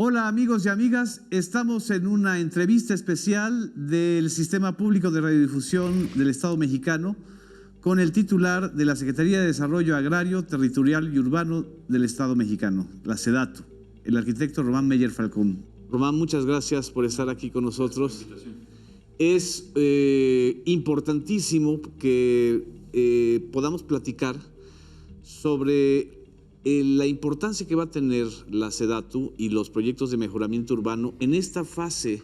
Hola amigos y amigas, estamos en una entrevista especial del Sistema Público de Radiodifusión del Estado mexicano con el titular de la Secretaría de Desarrollo Agrario, Territorial y Urbano del Estado mexicano, la SEDATU, el arquitecto Román Meyer Falcón. Román, muchas gracias por estar aquí con nosotros. Es importantísimo que podamos platicar sobre la importancia que va a tener la SEDATU y los proyectos de mejoramiento urbano en esta fase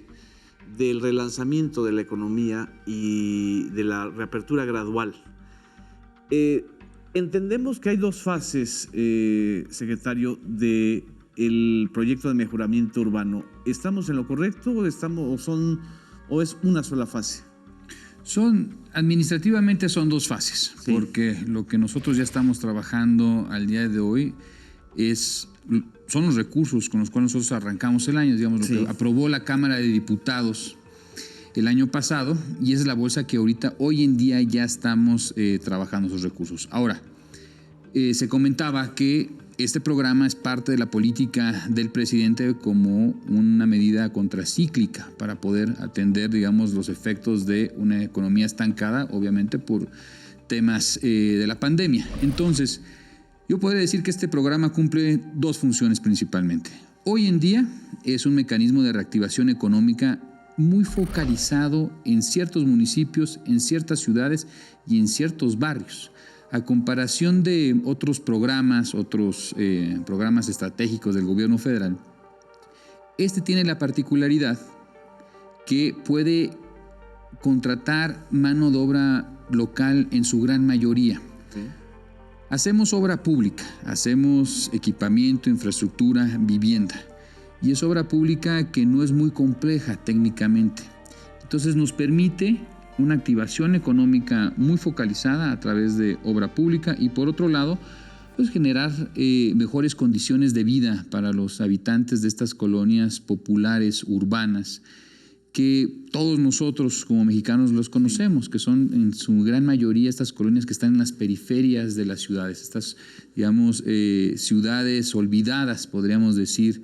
del relanzamiento de la economía y de la reapertura gradual. Entendemos que hay dos fases, secretario, del proyecto de mejoramiento urbano. ¿Estamos en lo correcto o es una sola fase? Administrativamente son dos fases, sí, porque lo que nosotros ya estamos trabajando al día de hoy son los recursos con los cuales nosotros arrancamos el año, digamos, lo que aprobó la Cámara de Diputados el año pasado, y esa es la bolsa que hoy en día ya estamos trabajando esos recursos. Ahora, se comentaba que este programa es parte de la política del presidente como una medida contracíclica para poder atender, digamos, los efectos de una economía estancada, obviamente por temas de la pandemia. Entonces, yo podría decir que este programa cumple dos funciones principalmente. Hoy en día es un mecanismo de reactivación económica muy focalizado en ciertos municipios, en ciertas ciudades y en ciertos barrios. A comparación de otros programas estratégicos del gobierno federal, este tiene la particularidad que puede contratar mano de obra local en su gran mayoría. Sí. Hacemos obra pública, hacemos equipamiento, infraestructura, vivienda. Y es obra pública que no es muy compleja técnicamente. Entonces nos permite una activación económica muy focalizada a través de obra pública y, por otro lado, pues generar mejores condiciones de vida para los habitantes de estas colonias populares urbanas que todos nosotros como mexicanos los conocemos, que son en su gran mayoría estas colonias que están en las periferias de las ciudades, estas, digamos, ciudades olvidadas, podríamos decir,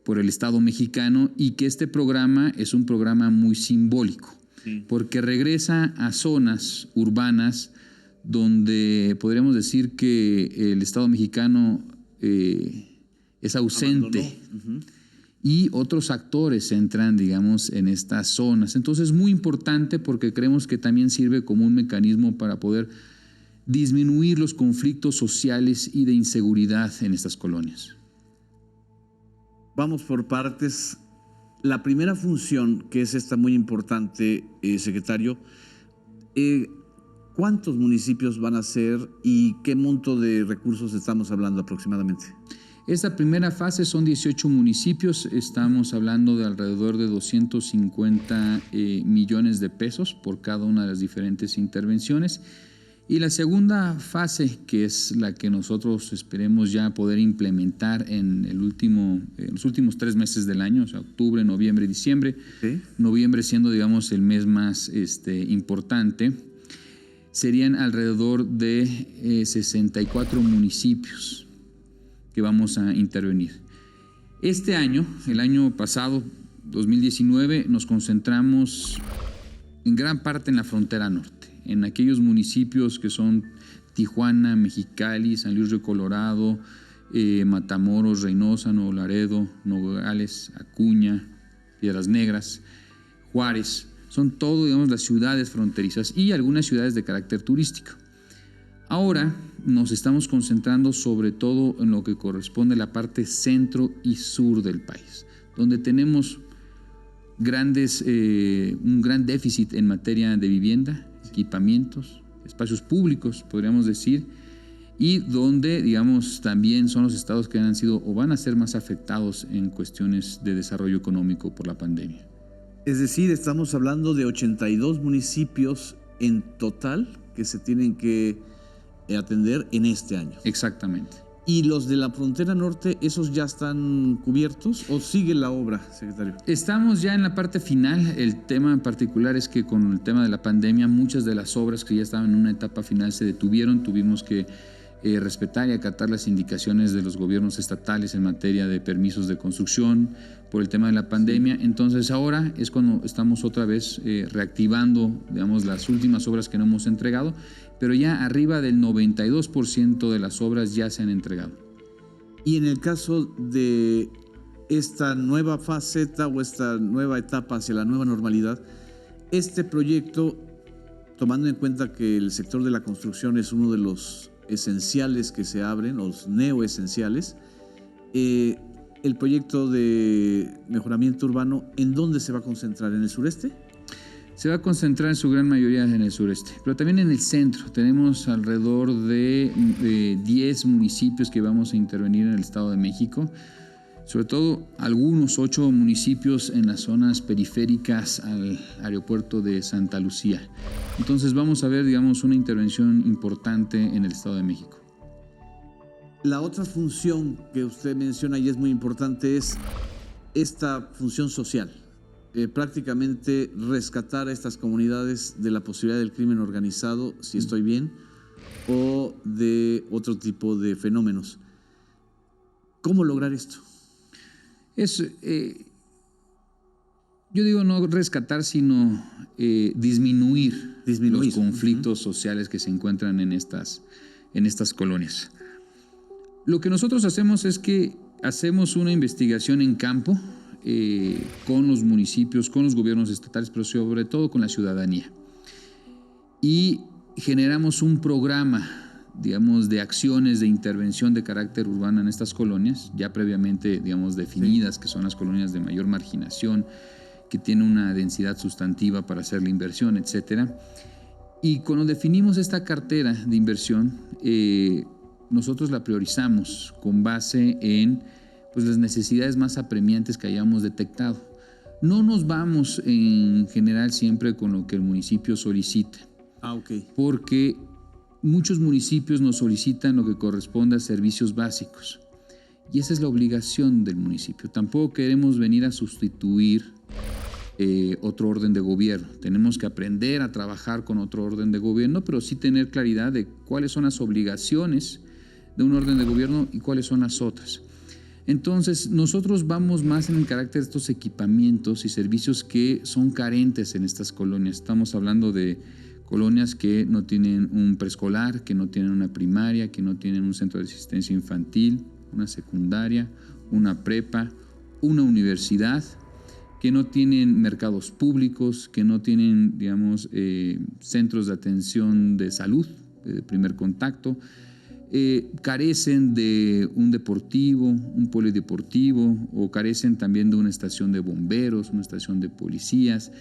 por el Estado mexicano, y que este programa es un programa muy simbólico. Sí. Porque regresa a zonas urbanas donde podríamos decir que el Estado mexicano es ausente. Y otros actores entran, digamos, en estas zonas. Entonces es muy importante porque creemos que también sirve como un mecanismo para poder disminuir los conflictos sociales y de inseguridad en estas colonias. Vamos por partes. La primera función, que es esta muy importante, secretario, ¿cuántos municipios van a ser y qué monto de recursos estamos hablando aproximadamente? Esta primera fase son 18 municipios, estamos hablando de alrededor de 250 millones de pesos por cada una de las diferentes intervenciones. Y la segunda fase, que es la que nosotros esperemos ya poder implementar en los últimos 3 meses del año, o sea, octubre, noviembre y diciembre, ¿sí? Noviembre siendo, digamos, el mes más importante, serían alrededor de 64 municipios que vamos a intervenir. Este año, el año pasado, 2019, nos concentramos en gran parte en la frontera norte, en aquellos municipios que son Tijuana, Mexicali, San Luis Río Colorado, Matamoros, Reynosa, Nuevo Laredo, Nogales, Acuña, Piedras Negras, Juárez. Son todo, digamos, las ciudades fronterizas y algunas ciudades de carácter turístico. Ahora nos estamos concentrando sobre todo en lo que corresponde a la parte centro y sur del país, donde tenemos un gran déficit en materia de vivienda, equipamientos, espacios públicos, podríamos decir, y donde, digamos, también son los estados que han sido o van a ser más afectados en cuestiones de desarrollo económico por la pandemia. Es decir, estamos hablando de 82 municipios en total que se tienen que atender en este año. Exactamente. ¿Y los de la frontera norte, esos ya están cubiertos o sigue la obra, secretario? Estamos ya en la parte final. El tema en particular es que con el tema de la pandemia, muchas de las obras que ya estaban en una etapa final se detuvieron. Tuvimos que respetar y acatar las indicaciones de los gobiernos estatales en materia de permisos de construcción por el tema de la pandemia. Entonces ahora es cuando estamos otra vez reactivando, digamos, las últimas obras que no hemos entregado, pero ya arriba del 92% de las obras ya se han entregado. Y en el caso de esta nueva faceta o esta nueva etapa hacia la nueva normalidad, este proyecto, tomando en cuenta que el sector de la construcción es uno de los esenciales que se abren, los neoesenciales, el proyecto de mejoramiento urbano, ¿en dónde se va a concentrar? ¿En el sureste? Se va a concentrar en su gran mayoría en el sureste, pero también en el centro. Tenemos alrededor de 10 municipios que vamos a intervenir en el Estado de México, sobre todo algunos 8 municipios en las zonas periféricas al aeropuerto de Santa Lucía. Entonces vamos a ver, digamos, una intervención importante en el Estado de México. La otra función que usted menciona y es muy importante es esta función social. Prácticamente rescatar a estas comunidades de la posibilidad del crimen organizado, si estoy bien, o de otro tipo de fenómenos. ¿Cómo lograr esto? Yo digo no rescatar, sino disminuir los conflictos sociales que se encuentran en estas colonias. Lo que nosotros hacemos es que hacemos una investigación en campo con los municipios, con los gobiernos estatales, pero sobre todo con la ciudadanía. Y generamos un programa, digamos, de acciones de intervención de carácter urbano en estas colonias, ya previamente, digamos, definidas, que son las colonias de mayor marginación, que tienen una densidad sustantiva para hacer la inversión, etcétera. Y cuando definimos esta cartera de inversión, nosotros la priorizamos con base en pues, las necesidades más apremiantes que hayamos detectado. No nos vamos en general siempre con lo que el municipio solicita, porque muchos municipios nos solicitan lo que corresponde a servicios básicos y esa es la obligación del municipio. Tampoco queremos venir a sustituir otro orden de gobierno. Tenemos que aprender a trabajar con otro orden de gobierno, pero sí tener claridad de cuáles son las obligaciones de un orden de gobierno y cuáles son las otras. Entonces, nosotros vamos más en el carácter de estos equipamientos y servicios que son carentes en estas colonias. Estamos hablando de colonias que no tienen un preescolar, que no tienen una primaria, que no tienen un centro de asistencia infantil, una secundaria, una prepa, una universidad, que no tienen mercados públicos, que no tienen, digamos, centros de atención de salud, de primer contacto, carecen de un deportivo, un polideportivo, o carecen también de una estación de bomberos, una estación de policías,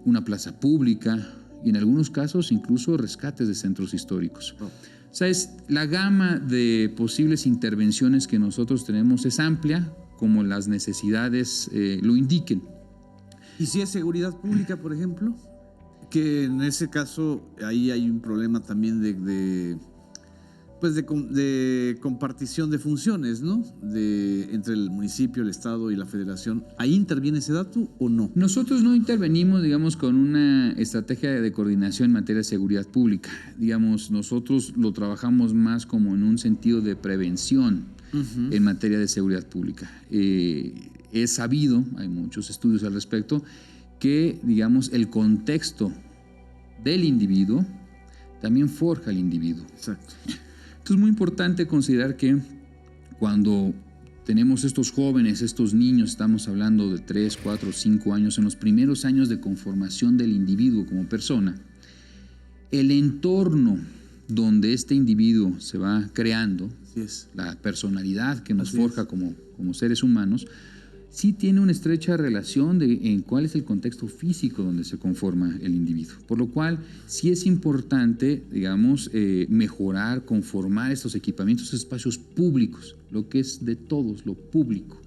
una plaza pública y en algunos casos incluso rescates de centros históricos. O sea, la gama de posibles intervenciones que nosotros tenemos es amplia, como las necesidades lo indiquen. ¿Y si es seguridad pública, por ejemplo? Que en ese caso ahí hay un problema también de compartición de funciones, ¿no? Entre el municipio, el Estado y la Federación. ¿Ahí interviene ese dato o no? Nosotros no intervenimos, digamos, con una estrategia de coordinación en materia de seguridad pública. Digamos, nosotros lo trabajamos más como en un sentido de prevención en materia de seguridad pública. Es sabido, hay muchos estudios al respecto, que, digamos, el contexto del individuo también forja al individuo. Exacto. Entonces es muy importante considerar que cuando tenemos estos jóvenes, estos niños, estamos hablando de 3, 4, 5 años, en los primeros años de conformación del individuo como persona, el entorno donde este individuo se va creando, la personalidad que nos forja como seres humanos, sí tiene una estrecha relación en cuál es el contexto físico donde se conforma el individuo. Por lo cual, sí es importante, digamos, mejorar, conformar estos equipamientos, espacios públicos, lo que es de todos, lo público.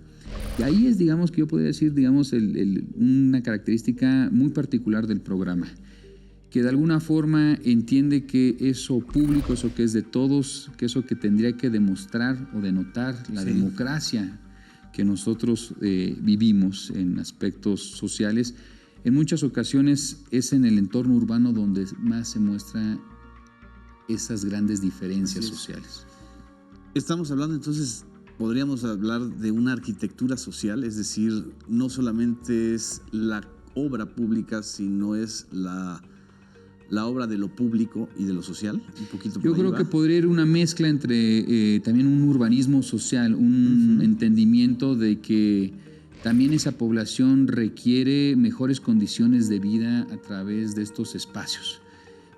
Y ahí es, digamos, que yo podría decir, digamos, una característica muy particular del programa, que de alguna forma entiende que eso público, eso que es de todos, que eso que tendría que demostrar o denotar la democracia que nosotros vivimos en aspectos sociales, en muchas ocasiones es en el entorno urbano donde más se muestra esas grandes diferencias sociales. Estamos hablando entonces, podríamos hablar de una arquitectura social, es decir, no solamente es la obra pública, sino es la obra de lo público y de lo social, un poquito. Yo creo que podría ir una mezcla entre también un urbanismo social, un entendimiento de que también esa población requiere mejores condiciones de vida a través de estos espacios,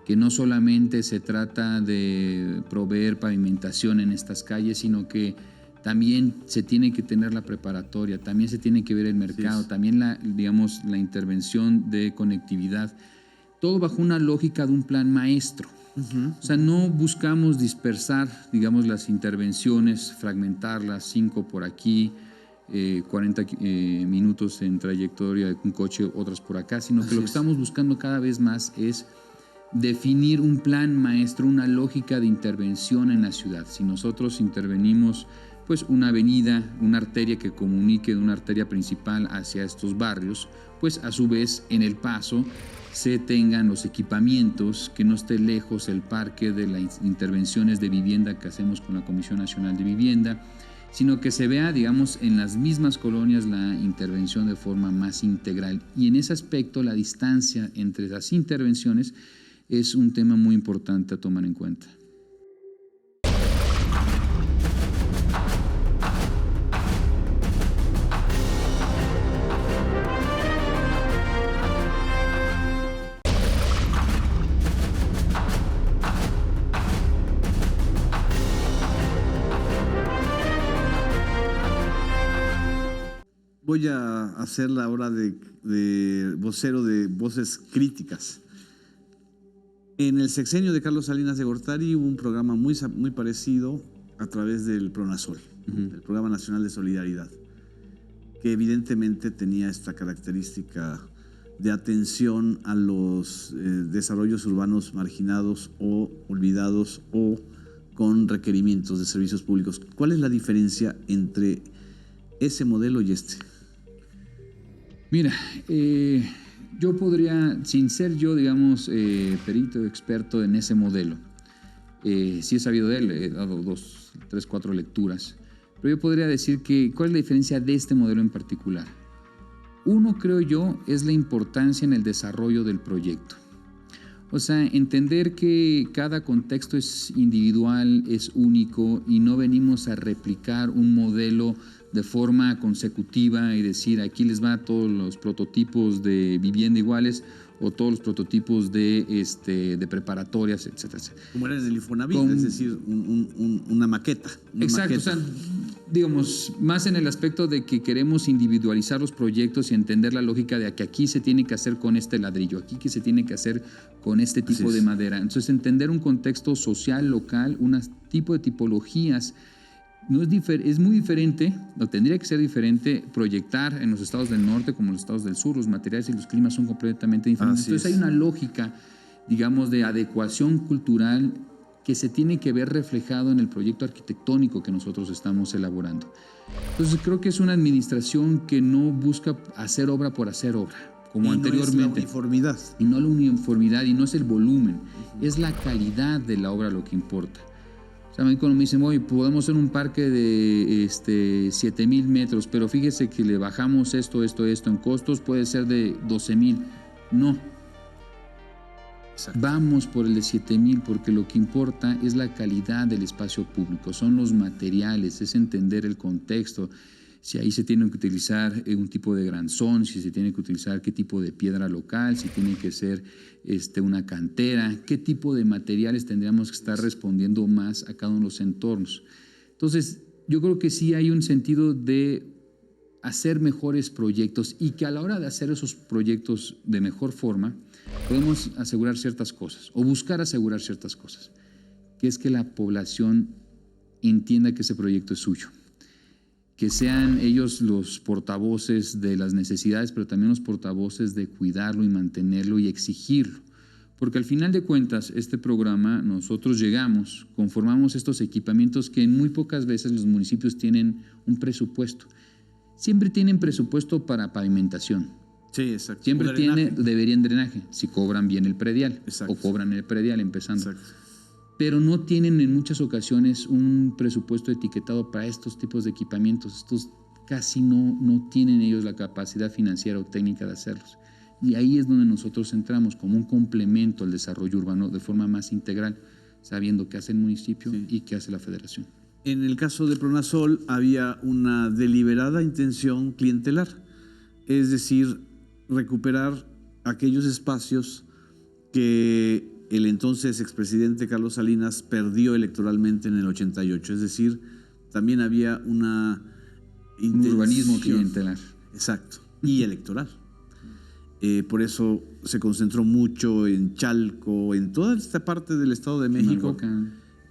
que no solamente se trata de proveer pavimentación en estas calles, sino que también se tiene que tener la preparatoria, también se tiene que ver el mercado, también la intervención de conectividad, todo bajo una lógica de un plan maestro. O sea, no buscamos dispersar, digamos, las intervenciones, fragmentarlas, 5 por aquí, 40 minutos en trayectoria de un coche, otras por acá, sino que lo que estamos buscando cada vez más es definir un plan maestro, una lógica de intervención en la ciudad. Si nosotros intervenimos pues una avenida, una arteria que comunique de una arteria principal hacia estos barrios, pues a su vez en el paso se tengan los equipamientos, que no esté lejos el parque de las intervenciones de vivienda que hacemos con la Comisión Nacional de Vivienda, sino que se vea, digamos, en las mismas colonias la intervención de forma más integral. Y en ese aspecto la distancia entre las intervenciones es un tema muy importante a tomar en cuenta. Voy a hacer la hora de vocero de voces críticas. En el sexenio de Carlos Salinas de Gortari hubo un programa muy parecido a través del PRONASOL, el Programa Nacional de Solidaridad, que evidentemente tenía esta característica de atención a los desarrollos urbanos marginados o olvidados o con requerimientos de servicios públicos. ¿Cuál es la diferencia entre ese modelo y este? Mira, yo podría, sin ser yo, digamos, perito, experto en ese modelo, sí he sabido de él, he dado 2, 3, 4 lecturas, pero yo podría decir que, ¿cuál es la diferencia de este modelo en particular? Uno, creo yo, es la importancia en el desarrollo del proyecto. O sea, entender que cada contexto es individual, es único y no venimos a replicar un modelo de forma consecutiva y decir aquí les va todos los prototipos de vivienda iguales o todos los prototipos de preparatorias, etcétera, etcétera. Como era en el Infonavit, es decir, una maqueta. Exacto, o sea, digamos, más en el aspecto de que queremos individualizar los proyectos y entender la lógica de que aquí se tiene que hacer con este ladrillo, aquí que se tiene que hacer con este tipo de madera. Entonces, entender un contexto social, local, un tipo de tipologías. No es muy diferente, o tendría que ser diferente, proyectar en los estados del norte como en los estados del sur. Los materiales y los climas son completamente diferentes. Entonces hay una lógica, digamos, de adecuación cultural que se tiene que ver reflejado en el proyecto arquitectónico que nosotros estamos elaborando. Entonces creo que es una administración que no busca hacer obra por hacer obra, como anteriormente. No es la uniformidad. Y no la uniformidad, y no es el volumen, es la calidad de la obra lo que importa. A mí cuando me dicen, oye, podemos hacer un parque de 7,000 metros, pero fíjese que le bajamos esto en costos, puede ser de 12,000. No. Exacto. Vamos por el de 7,000 porque lo que importa es la calidad del espacio público, son los materiales, es entender el contexto. Si ahí se tiene que utilizar un tipo de granzón, si se tiene que utilizar qué tipo de piedra local, si tiene que ser una cantera, qué tipo de materiales tendríamos que estar respondiendo más a cada uno de los entornos. Entonces, yo creo que sí hay un sentido de hacer mejores proyectos y que a la hora de hacer esos proyectos de mejor forma, podemos asegurar ciertas cosas o buscar asegurar ciertas cosas, que es que la población entienda que ese proyecto es suyo. Que sean ellos los portavoces de las necesidades, pero también los portavoces de cuidarlo y mantenerlo y exigirlo. Porque al final de cuentas, este programa, nosotros llegamos, conformamos estos equipamientos que en muy pocas veces los municipios tienen un presupuesto. Siempre tienen presupuesto para pavimentación. Sí, exacto. Siempre deberían drenaje, si cobran bien el predial. Exacto. O cobran el predial empezando. Exacto. pero no tienen en muchas ocasiones un presupuesto etiquetado para estos tipos de equipamientos. Estos casi no tienen ellos la capacidad financiera o técnica de hacerlos. Y ahí es donde nosotros entramos como un complemento al desarrollo urbano de forma más integral, sabiendo qué hace el municipio y qué hace la federación. En el caso de Pronasol había una deliberada intención clientelar, es decir, recuperar aquellos espacios que el entonces expresidente Carlos Salinas perdió electoralmente en el 88. Es decir, también había una intención, un urbanismo clientelar. Exacto, y electoral. Por eso se concentró mucho en Chalco, en toda esta parte del Estado de México.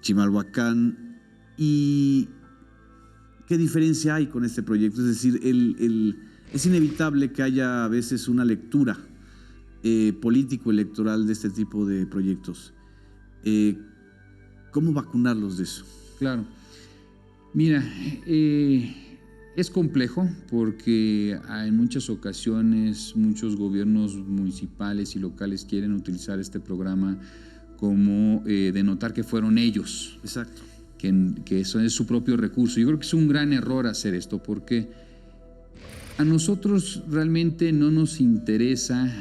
Chimalhuacán. ¿Y qué diferencia hay con este proyecto? Es decir, es inevitable que haya a veces una lectura político-electoral de este tipo de proyectos. ¿Cómo vacunarlos de eso? Claro. Mira, es complejo porque en muchas ocasiones muchos gobiernos municipales y locales quieren utilizar este programa como denotar que fueron ellos. Exacto. Que eso es su propio recurso. Yo creo que es un gran error hacer esto porque a nosotros realmente no nos interesa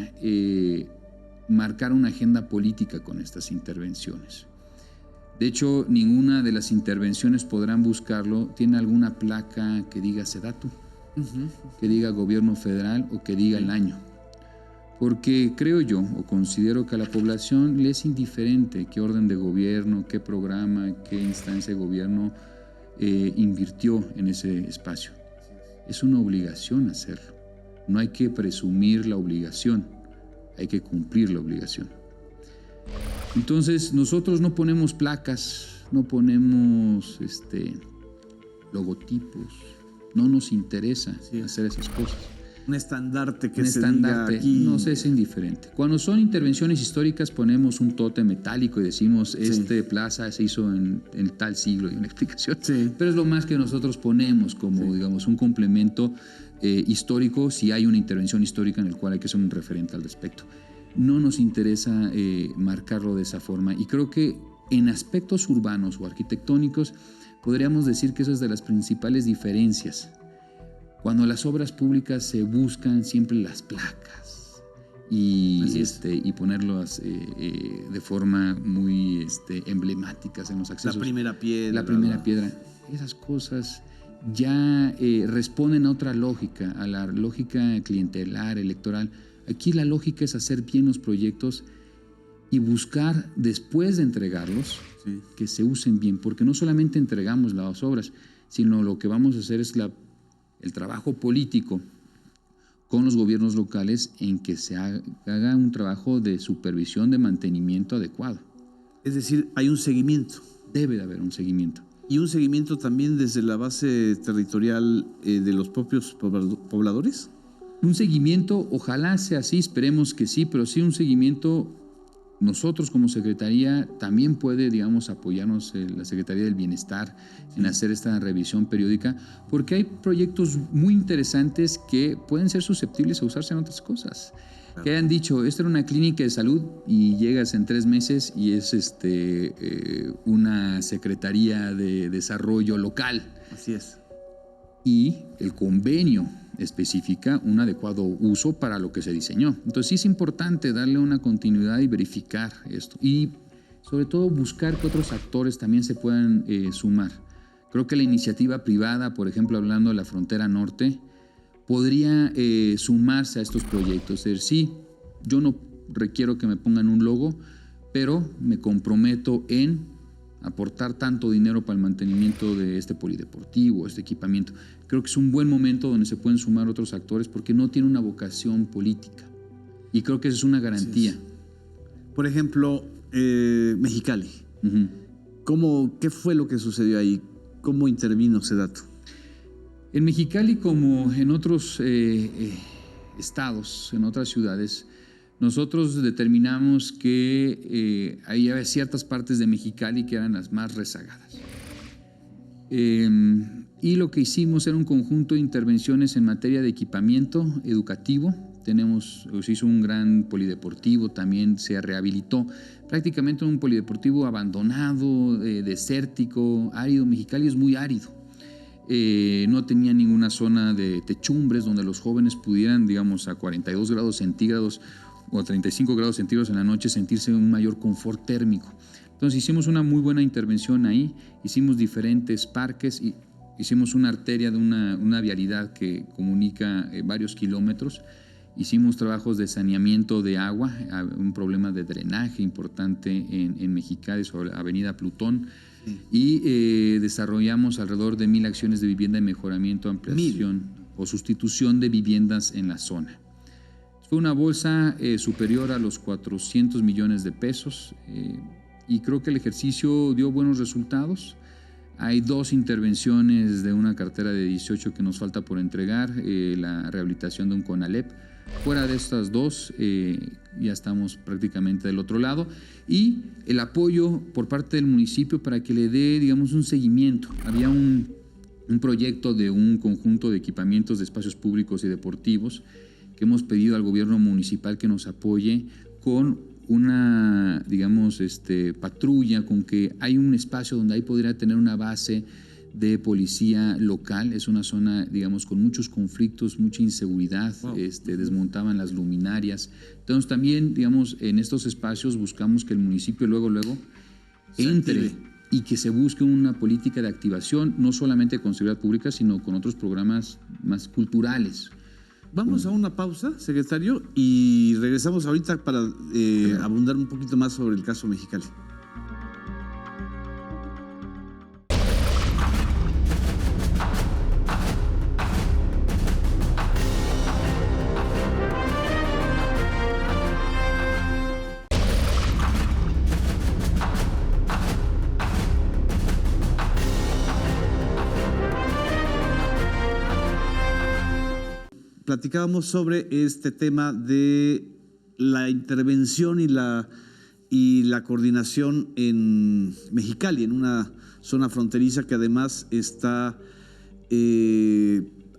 marcar una agenda política con estas intervenciones. De hecho, ninguna de las intervenciones, podrán buscarlo, tiene alguna placa que diga Sedatu, que diga gobierno federal o que diga el año. Porque creo yo, o considero que a la población le es indiferente qué orden de gobierno, qué programa, qué instancia de gobierno invirtió en ese espacio. Es una obligación hacerlo. No hay que presumir la obligación, hay que cumplir la obligación. Entonces, nosotros no ponemos placas, no ponemos logotipos, no nos interesa hacer esas cosas. Un estandarte que se diga aquí. Nos es indiferente. Cuando son intervenciones históricas ponemos un tótem metálico y decimos plaza se hizo en tal siglo y una explicación. Sí. Pero es lo más que nosotros ponemos como, digamos, un complemento histórico si hay una intervención histórica en el cual hay que ser un referente al respecto. No nos interesa marcarlo de esa forma y creo que en aspectos urbanos o arquitectónicos podríamos decir que eso es de las principales diferencias. Cuando las obras públicas se buscan siempre las placas y ponerlas de forma muy emblemáticas en los accesos. La primera piedra. La primera piedra. Esas cosas ya responden a otra lógica, a la lógica clientelar, electoral. Aquí la lógica es hacer bien los proyectos y buscar, después de entregarlos, que se usen bien, porque no solamente entregamos las obras, sino lo que vamos a hacer es el trabajo político con los gobiernos locales en que se haga un trabajo de supervisión, de mantenimiento adecuado. Es decir, hay un seguimiento. Debe de haber un seguimiento. ¿Y un seguimiento también desde la base territorial de los propios pobladores? Un seguimiento, ojalá sea así, esperemos que sí, pero sí un seguimiento. Nosotros como Secretaría también puede, digamos, apoyarnos la Secretaría del Bienestar en hacer esta revisión periódica, porque hay proyectos muy interesantes que pueden ser susceptibles a usarse en otras cosas. Claro. Que hayan dicho, esta era una clínica de salud y llegas en 3 meses y es una Secretaría de Desarrollo Local. Así es. Y el convenio especifica un adecuado uso para lo que se diseñó. Entonces sí es importante darle una continuidad y verificar esto. Y sobre todo buscar que otros actores también se puedan sumar. Creo que la iniciativa privada, por ejemplo, hablando de la frontera norte, podría sumarse a estos proyectos. Es decir, sí, yo no requiero que me pongan un logo, pero me comprometo en aportar tanto dinero para el mantenimiento de este polideportivo, este equipamiento. Creo que es un buen momento donde se pueden sumar otros actores porque no tiene una vocación política. Y creo que esa es una garantía. Sí. Por ejemplo, Mexicali. ¿Qué fue lo que sucedió ahí? ¿Cómo intervino Sedatu? En Mexicali, como en otros estados, en otras ciudades, nosotros determinamos que había ciertas partes de Mexicali que eran las más rezagadas. Y lo que hicimos era un conjunto de intervenciones en materia de equipamiento educativo, se hizo un gran polideportivo, también se rehabilitó. Prácticamente un polideportivo abandonado, desértico, árido. Mexicali es muy árido. No tenía ninguna zona de techumbres donde los jóvenes pudieran, digamos, a 42 grados centígrados o a 35 grados centígrados en la noche sentirse un mayor confort térmico. Entonces hicimos una muy buena intervención ahí, hicimos diferentes parques y hicimos una arteria de una vialidad que comunica varios kilómetros. Hicimos trabajos de saneamiento de agua, un problema de drenaje importante en Mexicali sobre Avenida Plutón. Y desarrollamos alrededor de 1,000 acciones de vivienda y mejoramiento, ampliación o sustitución de viviendas en la zona. Fue una bolsa superior a los 400 millones de pesos y creo que el ejercicio dio buenos resultados. Hay 2 intervenciones de una cartera de 18 que nos falta por entregar, la rehabilitación de un CONALEP. Fuera de estas 2, ya estamos prácticamente del otro lado. Y el apoyo por parte del municipio para que le dé, digamos, un seguimiento. Había un proyecto de un conjunto de equipamientos de espacios públicos y deportivos que hemos pedido al gobierno municipal que nos apoye con una, digamos, patrulla, con que hay un espacio donde ahí podría tener una base de policía local. Es una zona, digamos, con muchos conflictos, mucha inseguridad. Wow. Desmontaban las luminarias. Entonces también, digamos, en estos espacios buscamos que el municipio luego entre y que se busque una política de activación, no solamente con seguridad pública, sino con otros programas más culturales. Vamos a una pausa, secretario, y regresamos ahorita para abundar un poquito más sobre el caso Mexicali. Platicábamos sobre este tema de la intervención y la coordinación en Mexicali, en una zona fronteriza que además está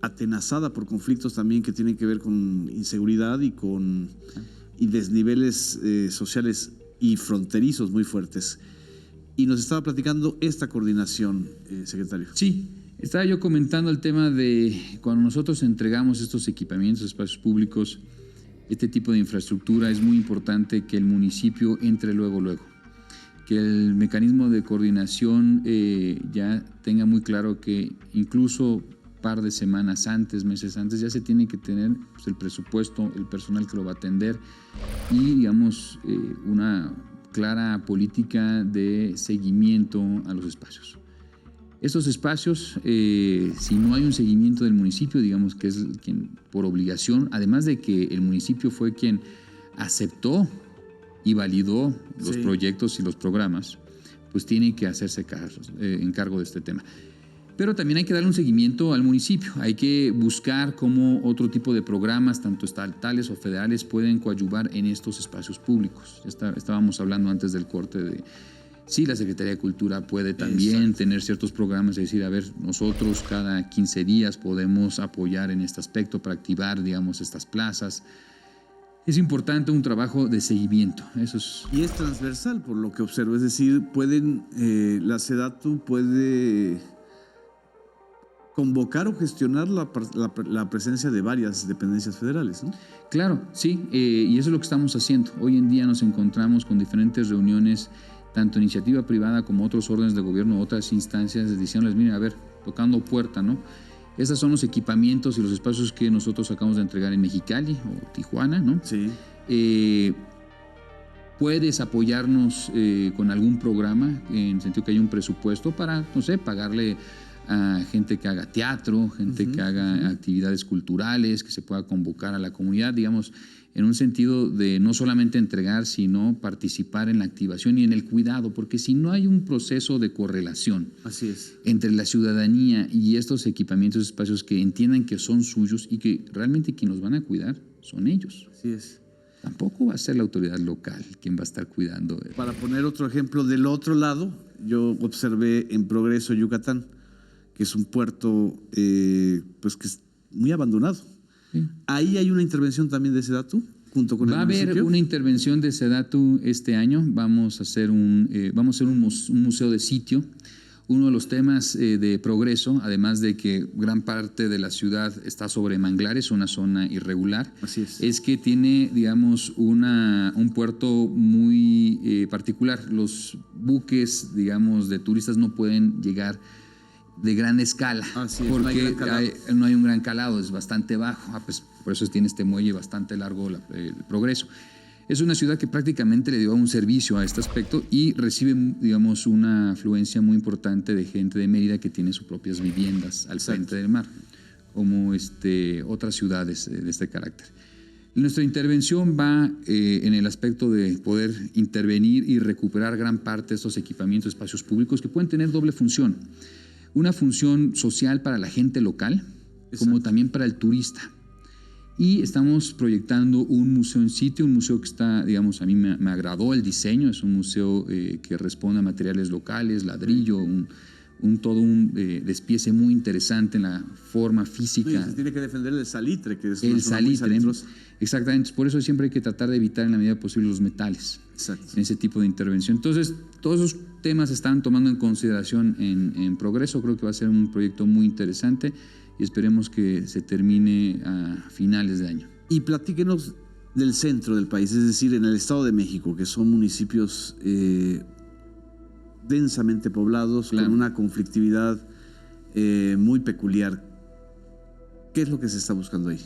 atenazada por conflictos también que tienen que ver con inseguridad y desniveles sociales y fronterizos muy fuertes. Y nos estaba platicando esta coordinación, secretario. Sí. Estaba yo comentando el tema de cuando nosotros entregamos estos equipamientos, espacios públicos, este tipo de infraestructura, es muy importante que el municipio entre luego, que el mecanismo de coordinación ya tenga muy claro que incluso par de semanas antes, meses antes, ya se tiene que tener pues, el presupuesto, el personal que lo va a atender y, digamos, una clara política de seguimiento a los espacios. Estos espacios, si no hay un seguimiento del municipio, digamos que es quien por obligación, además de que el municipio fue quien aceptó y validó los proyectos y los programas, pues tiene que hacerse encargo de este tema. Pero también hay que darle un seguimiento al municipio, hay que buscar cómo otro tipo de programas, tanto estatales o federales, pueden coadyuvar en estos espacios públicos. Estábamos hablando antes del corte de... Sí, la Secretaría de Cultura puede también tener ciertos programas, es decir, a ver, nosotros cada 15 días podemos apoyar en este aspecto para activar, digamos, estas plazas. Es importante un trabajo de seguimiento. Eso es... Y es transversal, por lo que observo, es decir, la SEDATU puede convocar o gestionar la presencia de varias dependencias federales, ¿no? Claro, sí, y eso es lo que estamos haciendo. Hoy en día nos encontramos con diferentes reuniones, tanto iniciativa privada como otros órdenes de gobierno, otras instancias, diciéndoles, miren, a ver, tocando puerta, ¿no? Estos son los equipamientos y los espacios que nosotros acabamos de entregar en Mexicali o Tijuana, ¿no? Sí. Puedes apoyarnos con algún programa, en el sentido que haya un presupuesto para, no sé, pagarle a gente que haga teatro, gente que haga actividades culturales, que se pueda convocar a la comunidad, digamos, en un sentido de no solamente entregar, sino participar en la activación y en el cuidado, porque si no hay un proceso de correlación entre la ciudadanía y estos equipamientos, espacios que entiendan que son suyos y que realmente quienes los van a cuidar son ellos. Así es. Tampoco va a ser la autoridad local quien va a estar cuidando. Para poner otro ejemplo del otro lado, yo observé en Progreso, Yucatán, que es un puerto pues que es muy abandonado. Sí. ¿Ahí hay una intervención también de SEDATU junto con el municipio? Va a haber una intervención de SEDATU este año. Vamos a hacer un museo de sitio. Uno de los temas de progreso, además de que gran parte de la ciudad está sobre manglares, una zona irregular, Así es que tiene, digamos, un puerto muy particular. Los buques, digamos, de turistas no pueden llegar de gran escala, Así es, porque no hay un gran calado, es bastante bajo. Pues, por eso tiene este muelle bastante largo el progreso. Es una ciudad que prácticamente le dio un servicio a este aspecto y recibe, digamos, una afluencia muy importante de gente de Mérida que tiene sus propias viviendas al frente del mar, como otras ciudades de este carácter. Nuestra intervención va en el aspecto de poder intervenir y recuperar gran parte de estos equipamientos, espacios públicos que pueden tener doble función. Una función social para la gente local, como también para el turista. Y estamos proyectando un museo en sitio, un museo que está, digamos, a mí me agradó el diseño, es un museo que responde a materiales locales, ladrillo, todo un despiece muy interesante en la forma física. Sí, tiene que defender el salitre, que es el salitre. Exactamente, por eso siempre hay que tratar de evitar en la medida posible los metales. Exacto. En ese tipo de intervención. Entonces, todos esos temas se están tomando en consideración en progreso. Creo que va a ser un proyecto muy interesante y esperemos que se termine a finales de año. Y platíquenos del centro del país, es decir, en el Estado de México, que son municipios densamente poblados, con una conflictividad muy peculiar. ¿Qué es lo que se está buscando ahí?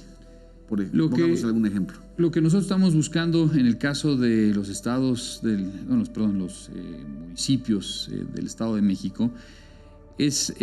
Pongamos algún ejemplo. Lo que nosotros estamos buscando en el caso de los estados, los municipios del Estado de México, es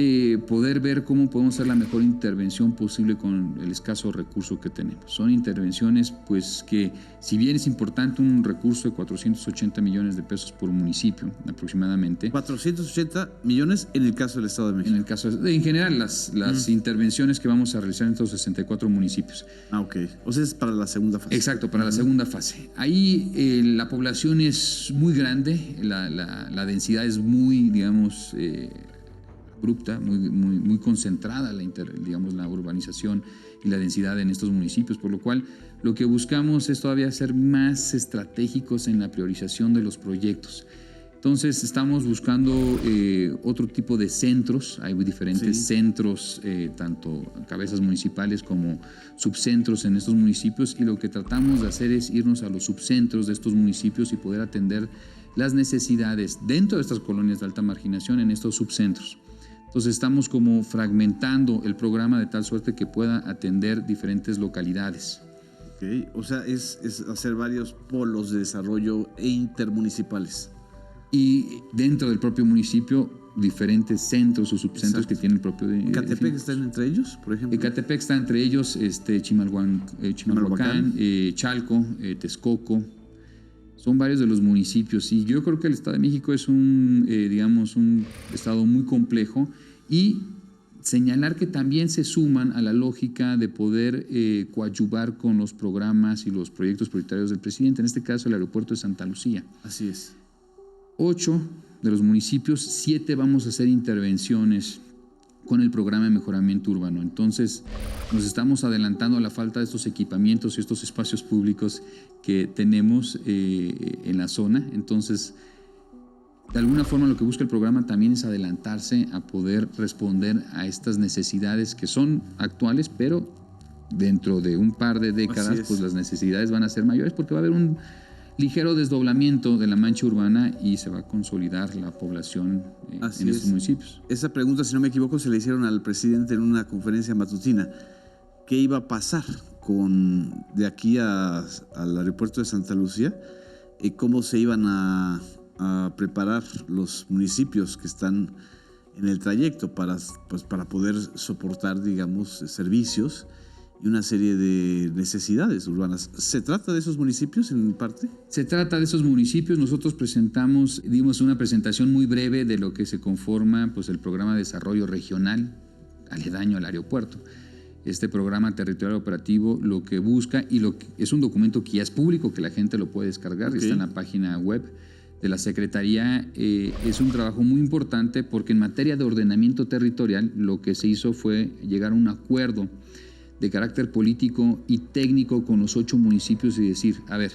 poder ver cómo podemos hacer la mejor intervención posible con el escaso recurso que tenemos. Son intervenciones, pues, que si bien es importante un recurso de 480 millones de pesos por municipio, aproximadamente. 480 millones en el caso del Estado de México. En general, las intervenciones que vamos a realizar en estos 64 municipios. Ah, ok. O sea, es para la segunda fase. Exacto, para la segunda fase. Ahí la población es muy grande, la densidad es muy, digamos, abrupta, muy concentrada, la urbanización y la densidad en estos municipios, por lo cual lo que buscamos es todavía ser más estratégicos en la priorización de los proyectos. Entonces estamos buscando otro tipo de centros, hay diferentes centros, tanto cabezas municipales como subcentros en estos municipios, y lo que tratamos de hacer es irnos a los subcentros de estos municipios y poder atender las necesidades dentro de estas colonias de alta marginación en estos subcentros. Entonces estamos como fragmentando el programa de tal suerte que pueda atender diferentes localidades. Okay. O sea, es hacer varios polos de desarrollo intermunicipales. Y dentro del propio municipio, diferentes centros o subcentros que tienen el propio... ¿Ecatepec están entre ellos, por ejemplo? Ecatepec está entre ellos, Chimalhuacán, Chalco, Texcoco. Son varios de los municipios y yo creo que el Estado de México es un estado muy complejo, y señalar que también se suman a la lógica de poder coadyuvar con los programas y los proyectos prioritarios del presidente, en este caso el aeropuerto de Santa Lucía. Así es. 8 de los municipios, 7 vamos a hacer intervenciones con el programa de mejoramiento urbano. Entonces, nos estamos adelantando a la falta de estos equipamientos y estos espacios públicos que tenemos en la zona. Entonces, de alguna forma lo que busca el programa también es adelantarse a poder responder a estas necesidades que son actuales, pero dentro de un par de décadas, pues las necesidades van a ser mayores porque va a haber un ligero desdoblamiento de la mancha urbana y se va a consolidar la población en estos municipios. Esa pregunta, si no me equivoco, se le hicieron al presidente en una conferencia matutina. ¿Qué iba a pasar de aquí al aeropuerto de Santa Lucía? ¿Y cómo se iban a preparar los municipios que están en el trayecto para poder soportar, digamos, servicios y una serie de necesidades urbanas? ¿Se trata de esos municipios en parte? Se trata de esos municipios. Nosotros dimos una presentación muy breve de lo que se conforma, pues, el programa de desarrollo regional aledaño al aeropuerto. Este programa territorial operativo lo que busca, es un documento que ya es público, que la gente lo puede descargar, está en la página web de la Secretaría. Es un trabajo muy importante porque en materia de ordenamiento territorial lo que se hizo fue llegar a un acuerdo de carácter político y técnico con los 8 municipios y decir, a ver,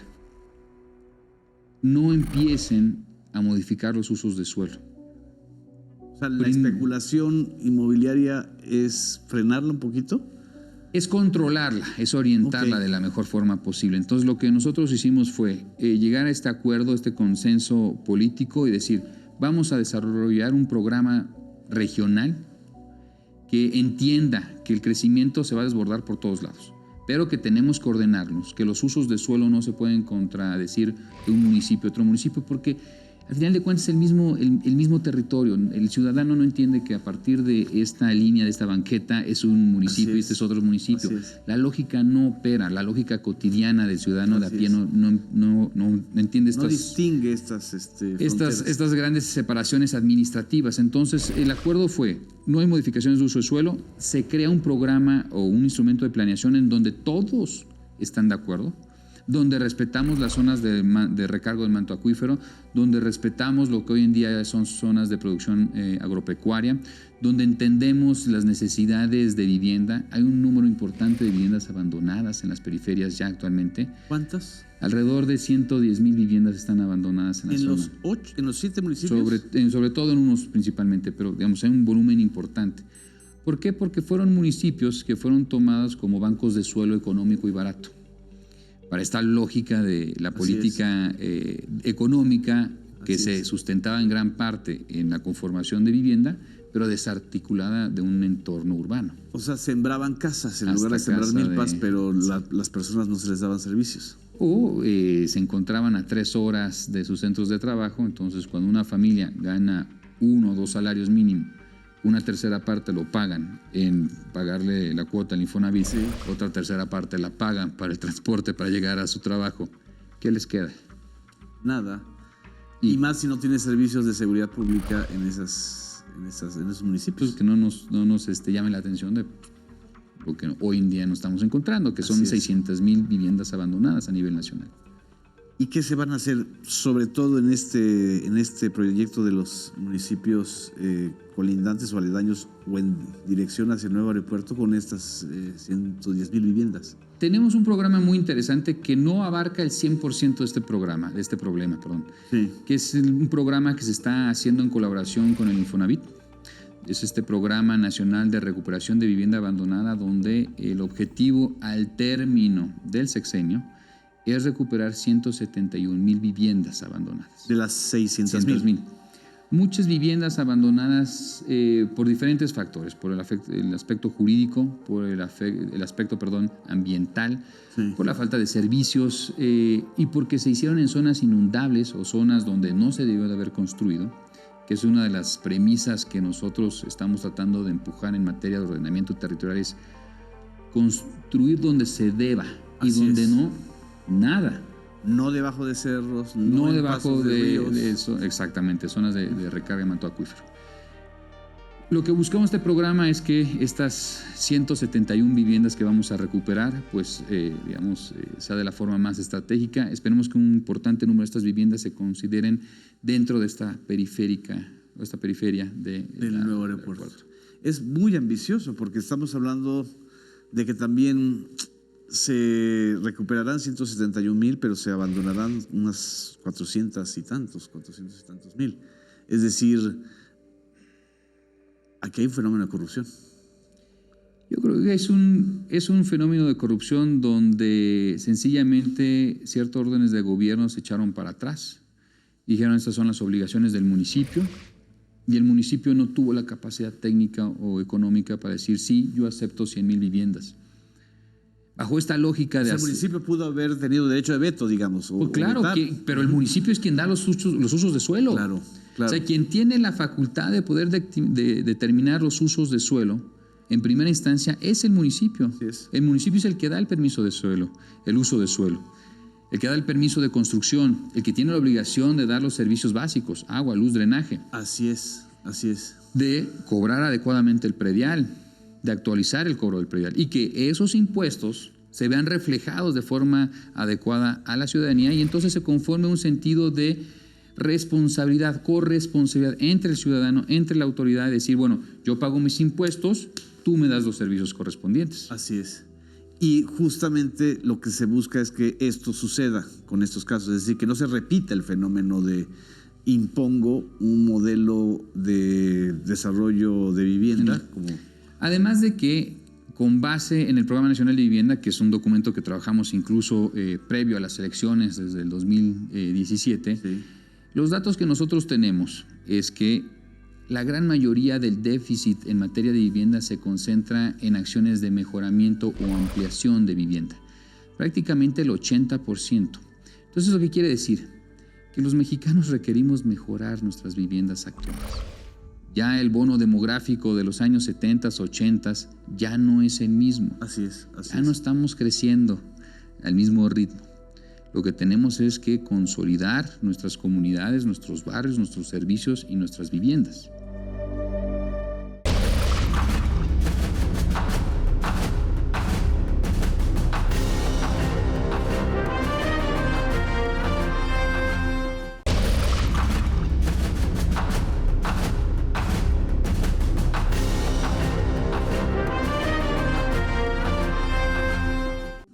no empiecen a modificar los usos de suelo. O sea, la especulación inmobiliaria es frenarla un poquito. Es controlarla, es orientarla de la mejor forma posible. Entonces lo que nosotros hicimos fue llegar a este acuerdo, este consenso político y decir, vamos a desarrollar un programa regional que entienda que el crecimiento se va a desbordar por todos lados, pero que tenemos que ordenarnos, que los usos de suelo no se pueden contradecir de un municipio a otro municipio, porque al final de cuentas es el mismo territorio. El ciudadano no entiende que a partir de esta línea, de esta banqueta, es un municipio y este es otro municipio. La lógica no opera, la lógica cotidiana del ciudadano de a pie no entiende estas... No distingue estas grandes separaciones administrativas. Entonces, el acuerdo fue, no hay modificaciones de uso de suelo, se crea un programa o un instrumento de planeación en donde todos están de acuerdo, donde respetamos las zonas de recargo del manto acuífero, donde respetamos lo que hoy en día son zonas de producción agropecuaria, donde entendemos las necesidades de vivienda. Hay un número importante de viviendas abandonadas en las periferias ya actualmente. ¿Cuántas? Alrededor de 110,000 viviendas están abandonadas en la zona. ¿En los 7 municipios? Sobre todo en unos principalmente, pero digamos hay un volumen importante. ¿Por qué? Porque fueron municipios que fueron tomados como bancos de suelo económico y barato. Para esta lógica de la política económica que se sustentaba en gran parte en la conformación de vivienda, pero desarticulada de un entorno urbano. O sea, sembraban casas en lugar de sembrar milpas, pero las personas no se les daban servicios. O se encontraban a 3 horas de sus centros de trabajo, entonces cuando una familia gana 1 o 2 salarios mínimos, una tercera parte lo pagan en pagarle la cuota al Infonavit, otra tercera parte la pagan para el transporte para llegar a su trabajo. ¿Qué les queda? Nada. Y más si no tiene servicios de seguridad pública en esos municipios. Pues que no nos llame la atención de lo que hoy en día nos estamos encontrando, que son 600,000 viviendas abandonadas a nivel nacional. ¿Y qué se van a hacer, sobre todo en este proyecto de los municipios colindantes o aledaños o en dirección hacia el nuevo aeropuerto con estas 110,000 viviendas? Tenemos un programa muy interesante que no abarca el 100% de este problema, que es un programa que se está haciendo en colaboración con el Infonavit. Es este programa nacional de recuperación de vivienda abandonada, donde el objetivo al término del sexenio es recuperar 171,000 viviendas abandonadas. De las 600,000. Muchas viviendas abandonadas por diferentes factores, por el aspecto jurídico, por el aspecto ambiental, por la falta de servicios y porque se hicieron en zonas inundables o zonas donde no se debió de haber construido, que es una de las premisas que nosotros estamos tratando de empujar en materia de ordenamiento territorial, es construir donde se deba y donde no, nada. No debajo de cerros, no debajo de ríos. Exactamente, zonas de recarga de manto acuífero. Lo que buscamos este programa es que estas 171 viviendas que vamos a recuperar, pues, sea de la forma más estratégica. Esperemos que un importante número de estas viviendas se consideren dentro de esta periferia del nuevo aeropuerto. Es muy ambicioso porque estamos hablando de que también se recuperarán 171,000, pero se abandonarán unas 400 y tantos mil. Es decir, aquí hay un fenómeno de corrupción. Yo creo que es un fenómeno de corrupción donde sencillamente ciertos órdenes de gobierno se echaron para atrás. Dijeron, estas son las obligaciones del municipio, y el municipio no tuvo la capacidad técnica o económica para decir, sí, yo acepto 100,000 viviendas. Bajo esta lógica de... El municipio pudo haber tenido derecho de veto, digamos. Pues claro, pero el municipio es quien da los usos de suelo. Claro. O sea, quien tiene la facultad de poder determinar los usos de suelo, en primera instancia, es el municipio. Así es. El municipio es el que da el permiso de suelo, el uso de suelo, el que da el permiso de construcción, el que tiene la obligación de dar los servicios básicos, agua, luz, drenaje. Así es. De cobrar adecuadamente el predial, de actualizar el cobro del predial y que esos impuestos se vean reflejados de forma adecuada a la ciudadanía y entonces se conforme un sentido de responsabilidad, corresponsabilidad entre el ciudadano, entre la autoridad, de decir, bueno, yo pago mis impuestos, tú me das los servicios correspondientes. Así es. Y justamente lo que se busca es que esto suceda con estos casos, es decir, que no se repita el fenómeno de impongo un modelo de desarrollo de vivienda. Además de que, con base en el Programa Nacional de Vivienda, que es un documento que trabajamos incluso previo a las elecciones desde el 2017, sí, los datos que nosotros tenemos es que la gran mayoría del déficit en materia de vivienda se concentra en acciones de mejoramiento o ampliación de vivienda, prácticamente el 80%. Entonces, ¿lo que quiere decir? Que los mexicanos requerimos mejorar nuestras viviendas actuales. Ya el bono demográfico de los años 70, 80 ya no es el mismo. Así es. Ya no estamos creciendo al mismo ritmo. Lo que tenemos es que consolidar nuestras comunidades, nuestros barrios, nuestros servicios y nuestras viviendas.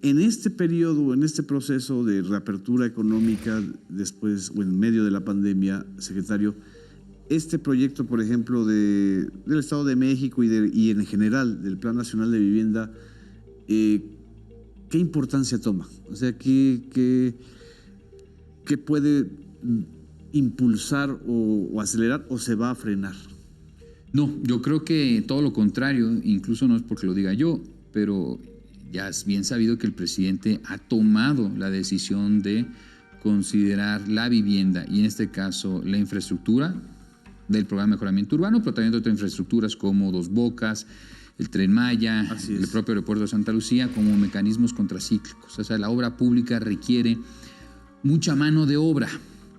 En este periodo, en este proceso de reapertura económica después o en medio de la pandemia, secretario, este proyecto, por ejemplo, del Estado de México y en general del Plan Nacional de Vivienda, ¿qué importancia toma? O sea, ¿qué puede impulsar o acelerar o se va a frenar? No, yo creo que todo lo contrario, incluso no es porque lo diga yo, pero ya es bien sabido que el presidente ha tomado la decisión de considerar la vivienda y en este caso la infraestructura del programa de mejoramiento urbano, pero también de otras infraestructuras como Dos Bocas, el Tren Maya, el propio aeropuerto de Santa Lucía, como mecanismos contracíclicos. O sea, la obra pública requiere mucha mano de obra,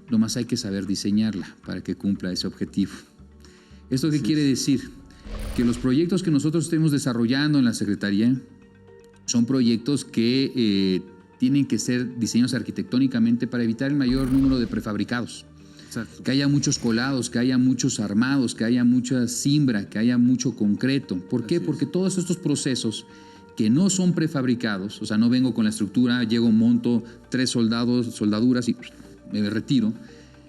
nomás hay que saber diseñarla para que cumpla ese objetivo. ¿Esto qué quiere decir? Que los proyectos que nosotros estemos desarrollando en la Secretaría son proyectos que tienen que ser diseñados arquitectónicamente para evitar el mayor número de prefabricados. Exacto. Que haya muchos colados, que haya muchos armados, que haya mucha cimbra, que haya mucho concreto. ¿Por qué? Porque todos estos procesos que no son prefabricados, o sea, no vengo con la estructura, llego, monto 3 soldaduras y me retiro,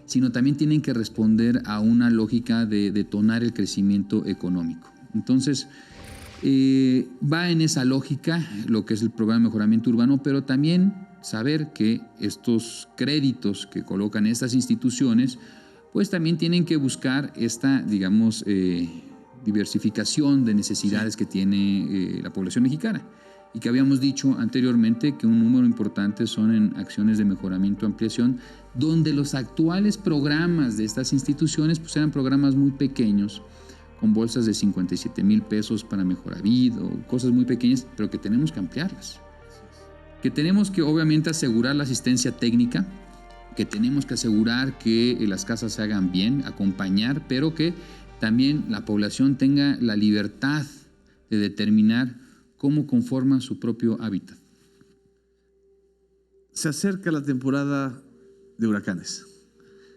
sino también tienen que responder a una lógica de detonar el crecimiento económico. Entonces, va en esa lógica lo que es el programa de mejoramiento urbano, pero también saber que estos créditos que colocan estas instituciones, pues también tienen que buscar esta, digamos, diversificación de necesidades que tiene la población mexicana. Y que habíamos dicho anteriormente que un número importante son en acciones de mejoramiento, ampliación, donde los actuales programas de estas instituciones pues eran programas muy pequeños, con bolsas de 57,000 pesos para Mejoravit o cosas muy pequeñas, pero que tenemos que ampliarlas. Que tenemos que obviamente asegurar la asistencia técnica, que tenemos que asegurar que las casas se hagan bien, acompañar, pero que también la población tenga la libertad de determinar cómo conforma su propio hábitat. Se acerca la temporada de huracanes.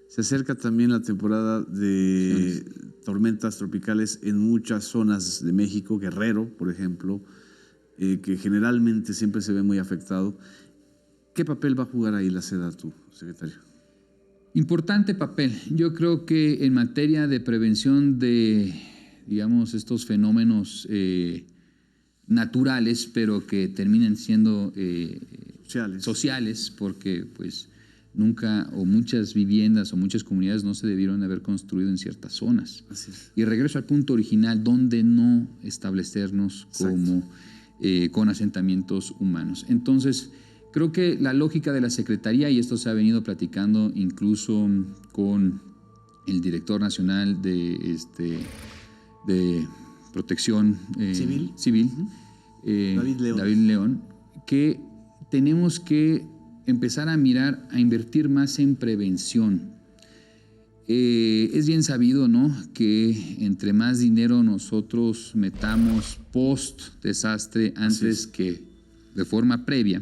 Se acerca también la temporada de tormentas tropicales en muchas zonas de México, Guerrero, por ejemplo, que generalmente siempre se ve muy afectado. ¿Qué papel va a jugar ahí la SEDATU, secretario? Importante papel. Yo creo que en materia de prevención de, digamos, estos fenómenos naturales, pero que terminan siendo sociales, porque pues nunca o muchas viviendas o muchas comunidades no se debieron haber construido en ciertas zonas. Así es. Y regreso al punto original, donde no establecernos como con asentamientos humanos. Entonces, creo que la lógica de la Secretaría, y esto se ha venido platicando incluso con el director nacional de Protección Civil, David León, que tenemos que empezar a mirar, a invertir más en prevención. Es bien sabido, ¿no?, que entre más dinero nosotros metamos post-desastre antes que de forma previa,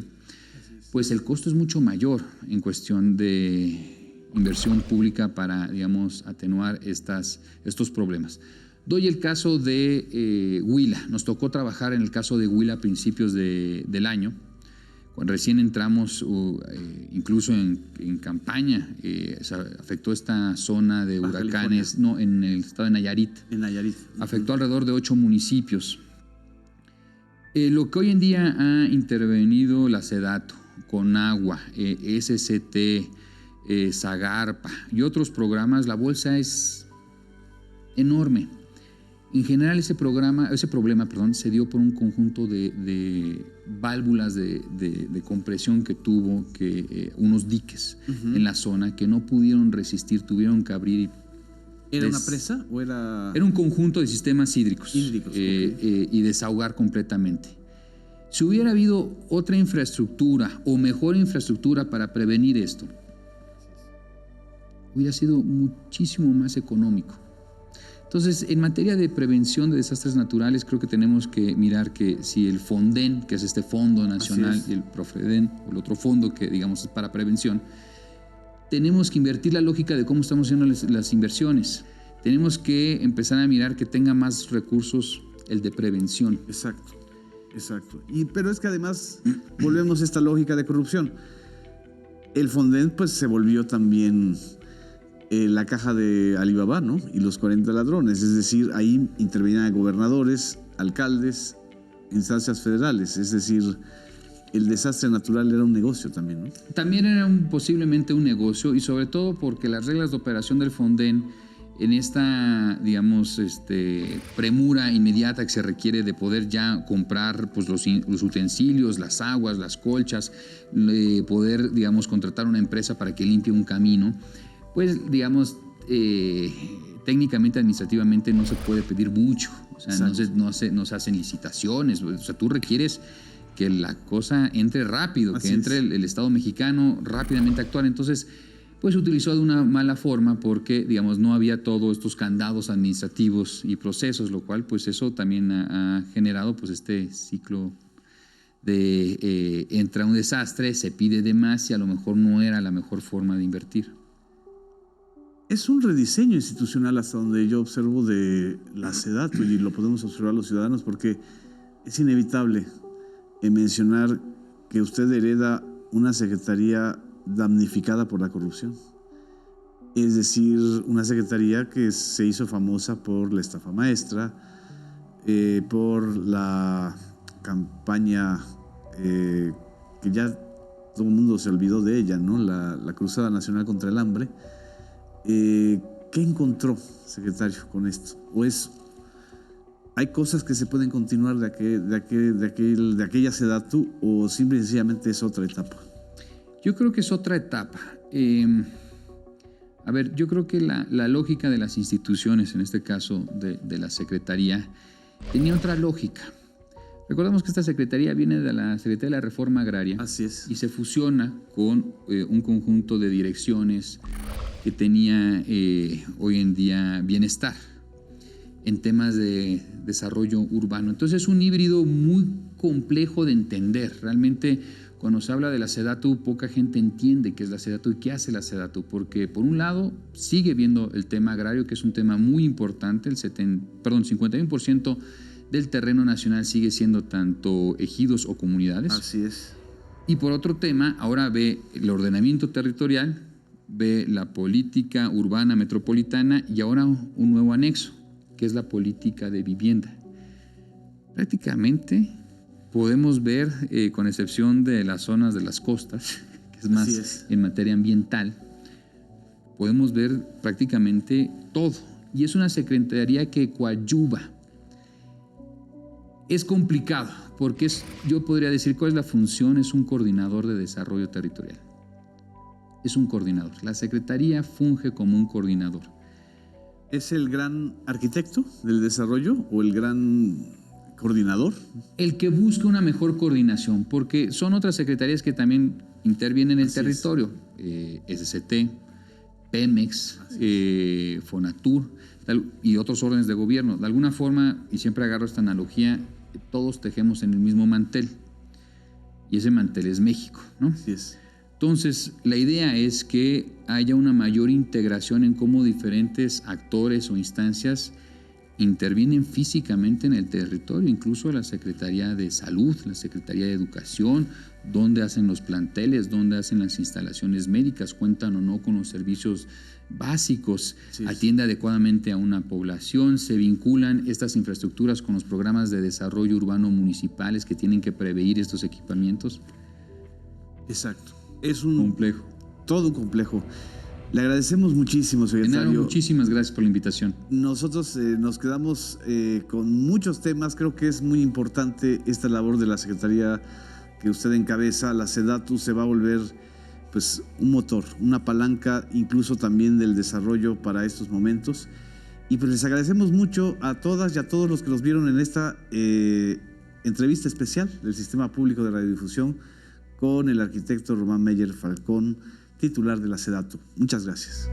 pues el costo es mucho mayor en cuestión de inversión pública para, digamos, atenuar estos problemas. Doy el caso de Huila. Nos tocó trabajar en el caso de Huila a principios del año, cuando recién entramos, incluso en campaña. Se afectó esta zona de Baja huracanes, California. no, en el estado de Nayarit. En Nayarit. Afectó alrededor de 8 municipios. Lo que hoy en día ha intervenido la SEDATU, CONAGUA, SCT, Zagarpa y otros programas, la bolsa es enorme. En general ese problema, se dio por un conjunto de válvulas de compresión que tuvo, unos diques en la zona que no pudieron resistir, tuvieron que abrir. ¿Era una presa o era...? Era un conjunto de sistemas hídricos, Okay. Y desahogar completamente. Si hubiera habido otra infraestructura o mejor infraestructura para prevenir esto, hubiera sido muchísimo más económico. Entonces, en materia de prevención de desastres naturales, creo que tenemos que mirar que si el FONDEN, que es este Fondo Nacional, y el PROFEDEN, o el otro fondo que digamos es para prevención, tenemos que invertir la lógica de cómo estamos haciendo las inversiones. Tenemos que empezar a mirar que tenga más recursos el de prevención. Exacto. Pero es que además volvemos a esta lógica de corrupción. El FONDEN pues se volvió también la caja de Alibaba, ¿no? Y los 40 ladrones. Es decir, ahí intervenían gobernadores, alcaldes, instancias federales. Es decir, el desastre natural era un negocio también, ¿no? También era posiblemente un negocio, y sobre todo porque las reglas de operación del FONDEN, en esta, digamos, premura inmediata que se requiere de poder ya comprar pues, los utensilios, las aguas, las colchas, poder, digamos, contratar una empresa para que limpie un camino, pues, digamos, técnicamente, administrativamente no se puede pedir mucho. O sea, no se hacen licitaciones. O sea, tú requieres que la cosa entre rápido, Así que entre el Estado mexicano rápidamente a actuar. Entonces, pues se utilizó de una mala forma porque, digamos, no había todos estos candados administrativos y procesos, lo cual, pues eso también ha generado pues este ciclo de entra un desastre, se pide de más y a lo mejor no era la mejor forma de invertir. Es un rediseño institucional hasta donde yo observo de la SEDATU, y lo podemos observar los ciudadanos, porque es inevitable mencionar que usted hereda una secretaría damnificada por la corrupción. Es decir, una secretaría que se hizo famosa por la estafa maestra, por la campaña que ya todo el mundo se olvidó de ella, ¿no? La Cruzada Nacional contra el Hambre. ¿Qué encontró, secretario, con esto? ¿O hay cosas que se pueden continuar de aquella SEDATU, o simple y sencillamente es otra etapa? Yo creo que es otra etapa. A ver, yo creo que la lógica de las instituciones, en este caso de la Secretaría, tenía otra lógica. Recordemos que esta Secretaría viene de la Secretaría de la Reforma Agraria. Así es. Y se fusiona con un conjunto de direcciones que tenía hoy en día bienestar en temas de desarrollo urbano. Entonces es un híbrido muy complejo de entender. Realmente, cuando se habla de la SEDATU, poca gente entiende qué es la SEDATU y qué hace la SEDATU, porque por un lado sigue viendo el tema agrario, que es un tema muy importante. El 51% del terreno nacional sigue siendo tanto ejidos o comunidades. Así es. Y por otro tema, ahora ve el ordenamiento territorial, ve la política urbana metropolitana y ahora un nuevo anexo, que es la política de vivienda. Prácticamente podemos ver, con excepción de las zonas de las costas, que es más en materia ambiental, podemos ver prácticamente todo. Y es una secretaría que coadyuva. Es complicado, porque yo podría decir cuál es la función. Es un coordinador de desarrollo territorial. Es un coordinador. La secretaría funge como un coordinador. ¿Es el gran arquitecto del desarrollo o el gran coordinador? El que busca una mejor coordinación, porque son otras secretarías que también intervienen en el territorio. SCT, Pemex, Fonatur y otros órdenes de gobierno. De alguna forma, y siempre agarro esta analogía, todos tejemos en el mismo mantel. Y ese mantel es México, ¿no? Así es. Entonces, la idea es que haya una mayor integración en cómo diferentes actores o instancias intervienen físicamente en el territorio, incluso la Secretaría de Salud, la Secretaría de Educación, dónde hacen los planteles, dónde hacen las instalaciones médicas, cuentan o no con los servicios básicos, atiende adecuadamente a una población, se vinculan estas infraestructuras con los programas de desarrollo urbano municipales que tienen que prever estos equipamientos. Exacto. Es un complejo. Todo un complejo. Le agradecemos muchísimo, secretario. Genaro, muchísimas gracias por la invitación. Nosotros nos quedamos con muchos temas. Creo que es muy importante esta labor de la Secretaría que usted encabeza. La SEDATU se va a volver pues un motor, una palanca incluso también del desarrollo para estos momentos. Y pues les agradecemos mucho a todas y a todos los que nos vieron en esta entrevista especial del Sistema Público de Radiodifusión con el arquitecto Román Meyer Falcón, titular de la SEDATU. Muchas gracias.